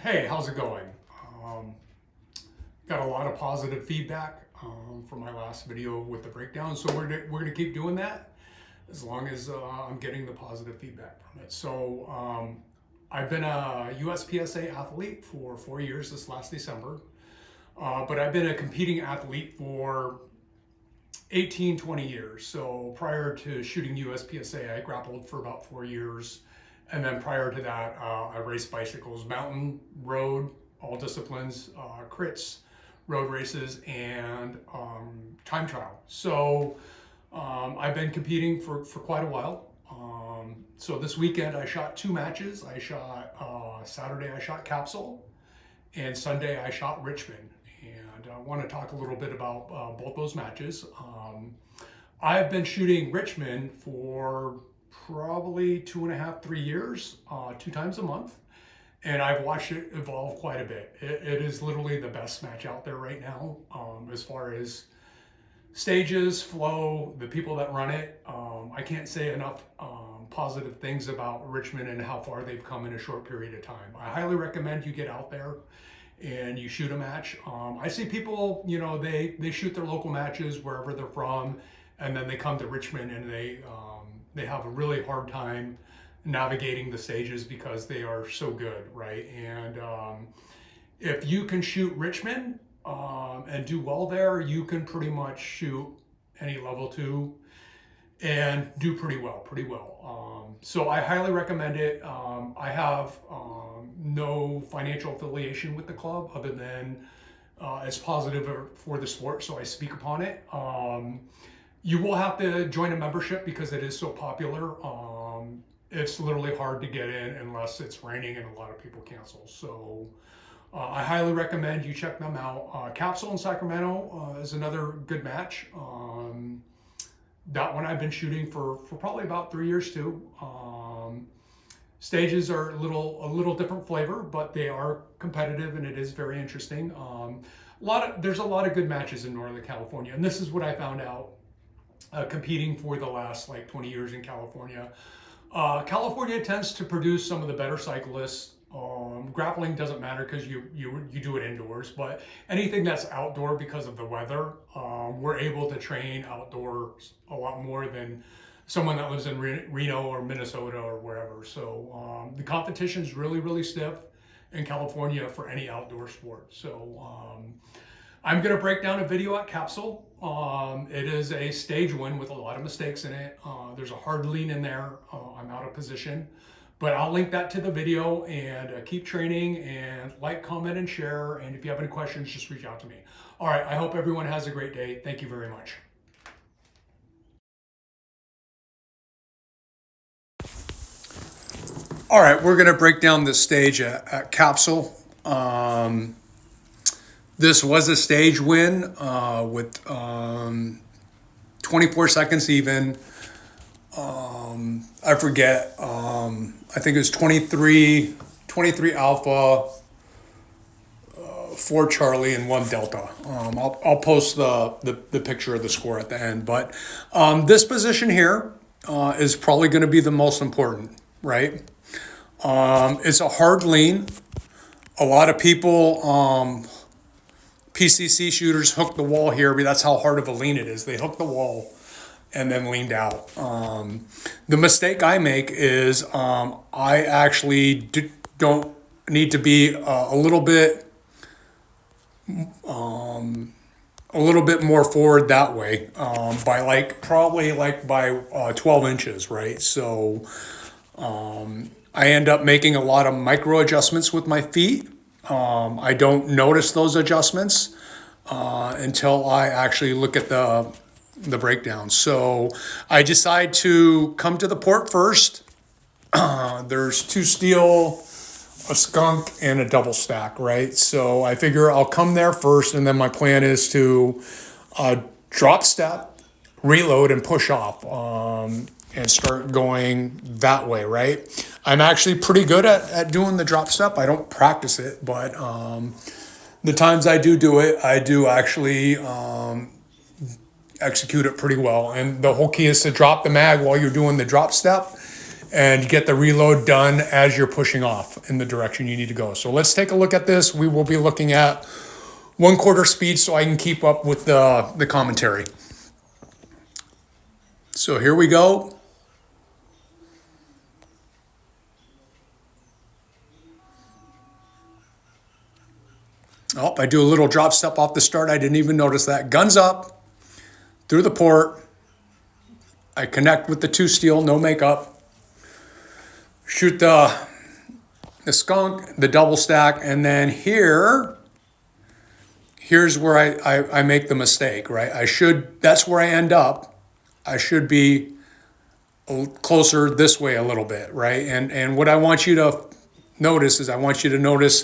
Hey, how's it going? Got a lot of positive feedback from my last video with the breakdown, so we're gonna keep doing that as long as I'm getting the positive feedback from it. So I've been a USPSA athlete for 4 years this last December, but I've been a competing athlete for 18, 20 years. So prior to shooting USPSA, I grappled for about 4 years. And then prior to that, I raced bicycles, mountain, road, all disciplines, crits, road races, and time trial. So I've been competing for quite a while. So this weekend I shot 2 matches. I shot Saturday I shot CAPSL, and Sunday I shot Richmond. And I want to talk a little bit about both those matches. I've been shooting Richmond for probably 2.5, 3 years, 2 times a month. And I've watched it evolve quite a bit. It is literally the best match out there right now, as far as stages, flow, the people that run it. I can't say enough positive things about Richmond and how far they've come in a short period of time. I highly recommend you get out there and you shoot a match. I see people, they shoot their local matches wherever they're from, and then they come to Richmond and they have a really hard time navigating the stages because they are so good, right? And if you can shoot Richmond and do well there, you can pretty much shoot any level 2 and do pretty well. So I highly recommend it. I have no financial affiliation with the club other than it's positive for the sport, so I speak upon it. You will have to join a membership because it is so popular. It's literally hard to get in unless it's raining and a lot of people cancel. So I highly recommend you check them out. CAPSL in Sacramento is another good match. That one I've been shooting for probably about 3 years too. Stages are a little different flavor, but they are competitive and it is very interesting. There's a lot of good matches in Northern California, and this is what I found out competing for the last 20 years in California. California tends to produce some of the better cyclists. Grappling doesn't matter because you do it indoors, but anything that's outdoor because of the weather, we're able to train outdoors a lot more than someone that lives in Reno or Minnesota or wherever. So the competition is really stiff in California for any outdoor sport. So I'm going to break down a video at CAPSL. It is a stage win with a lot of mistakes in it. There's a hard lean in there. I'm out of position, but I'll link that to the video, and keep training, and like, comment, and share. And if you have any questions, just reach out to me. All right. I hope everyone has a great day. Thank you very much. All right. We're going to break down this stage at CAPSL. This was a stage win with 24 seconds even. I forget. I think it was 23 alpha, 4 Charlie, and 1 Delta. I'll post the picture of the score at the end. But this position here is probably going to be the most important, right? It's a hard lean. A lot of people, PCC shooters, hook the wall here, but that's how hard of a lean it is. They hook the wall and then leaned out. The mistake I make is I actually don't need to be a little bit more forward that way, by probably by 12 inches, right? So I end up making a lot of micro adjustments with my feet. I don't notice those adjustments until I actually look at the breakdown. So I decide to come to the port first. There's 2 steel, a skunk, and a double stack, right? So I figure I'll come there first, and then my plan is to drop step, reload, and push off, and start going that way, right? I'm actually pretty good at doing the drop step. I don't practice it, but the times I do it, I do actually execute it pretty well. And the whole key is to drop the mag while you're doing the drop step, and get the reload done as you're pushing off in the direction you need to go. So let's take a look at this. We will be looking at 1/4 speed so I can keep up with the commentary. So here we go. Oh, I do a little drop step off the start. I didn't even notice that. Guns up through the port. I connect with the 2 steel, no makeup. Shoot the skunk, the double stack, and then here's where I make the mistake, right? That's where I end up. I should be closer this way a little bit, right? And what I want you to notice is I want you to notice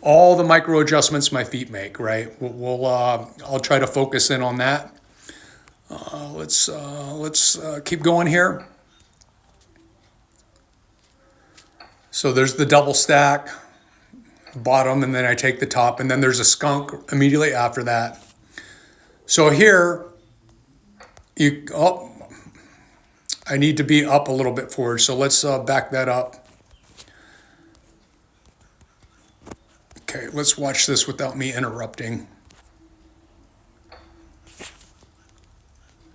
all the micro adjustments my feet make, right? I'll try to focus in on that. Let's keep going here. So there's the double stack, bottom, and then I take the top, and then there's a skunk immediately after that. So here, I need to be up a little bit forward, so let's back that up. Okay, let's watch this without me interrupting.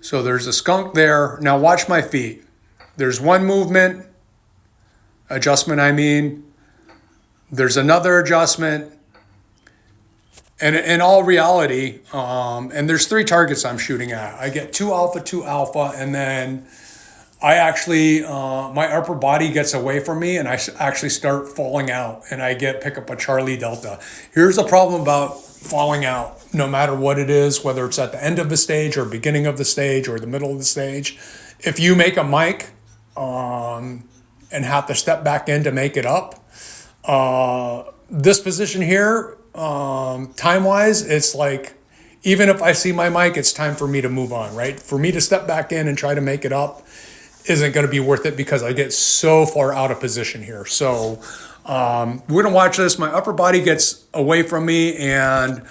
So there's a skunk there. Now watch my feet. There's one adjustment I mean. There's another adjustment. And in all reality, and there's 3 targets I'm shooting at. I get 2 alpha, and then I actually, my upper body gets away from me and I actually start falling out and I pick up a Charlie Delta. Here's the problem about falling out, no matter what it is, whether it's at the end of the stage or beginning of the stage or the middle of the stage. If you make a mic and have to step back in to make it up, this position here, time-wise, it's like, even if I see my mic, it's time for me to move on, right? For me to step back in and try to make it up isn't going to be worth it because I get so far out of position here. So we're going to watch this. My upper body gets away from me, and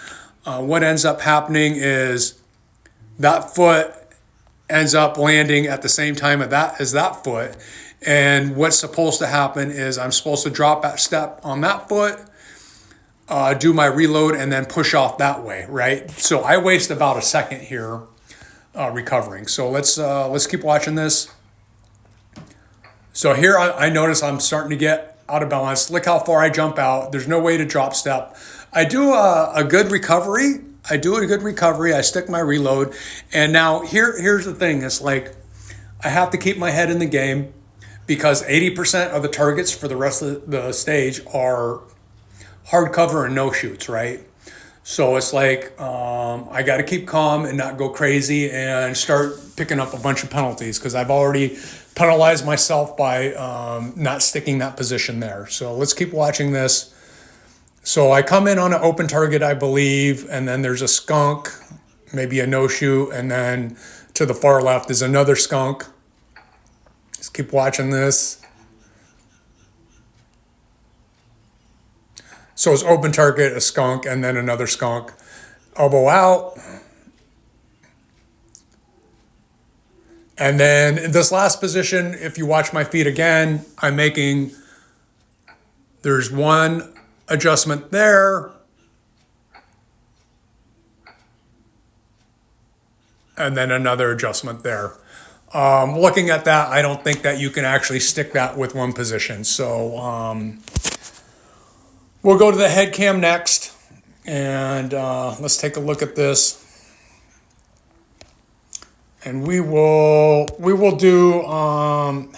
what ends up happening is that foot ends up landing at the same time as that foot. And what's supposed to happen is I'm supposed to drop that step on that foot, do my reload, and then push off that way, right? So I waste about a second here recovering. So let's keep watching this. So here I notice I'm starting to get out of balance. Look how far I jump out. There's no way to drop step. I do a good recovery. I stick my reload. And now here's the thing. It's like I have to keep my head in the game because 80% of the targets for the rest of the stage are hard cover and no shoots, right? So it's like I got to keep calm and not go crazy and start picking up a bunch of penalties because I've already penalized myself by not sticking that position there. So let's keep watching this. So I come in on an open target, I believe, and then there's a skunk, maybe a no-shoot, and then to the far left is another skunk. Let's keep watching this. So it's open target, a skunk, and then another skunk. Elbow out. And then in this last position, if you watch my feet again, there's one adjustment there. And then another adjustment there. Looking at that, I don't think that you can actually stick that with one position. So we'll go to the head cam next. And let's take a look at this. And we will do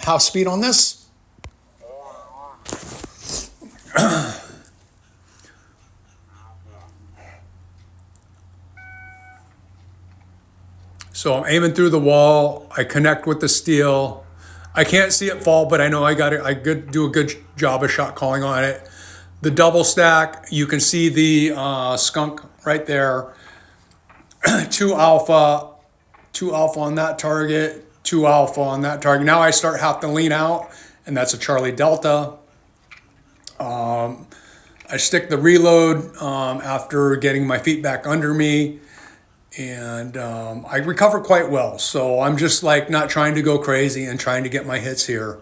half speed on this. So I'm aiming through the wall. I connect with the steel. I can't see it fall, but I know I do a good job of shot calling on it. The double stack, you can see the skunk right there. 2 alpha on that target, 2 alpha on that target. Now I have to lean out, and that's a Charlie Delta. I stick the reload after getting my feet back under me, and I recover quite well. So I'm just like not trying to go crazy and trying to get my hits here.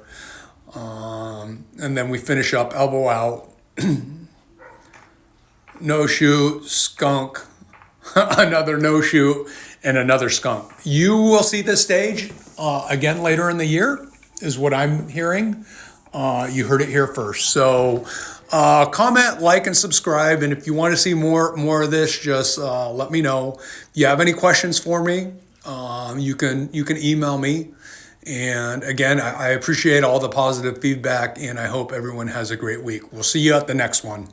And then we finish up elbow out, no shoot, skunk, another no shoot, and another skunk. You will see this stage again later in the year, is what I'm hearing. You heard it here first. So comment, like, and subscribe. And if you want to see more of this, just let me know. If you have any questions for me, you can email me. And again, I appreciate all the positive feedback, and I hope everyone has a great week. We'll see you at the next one.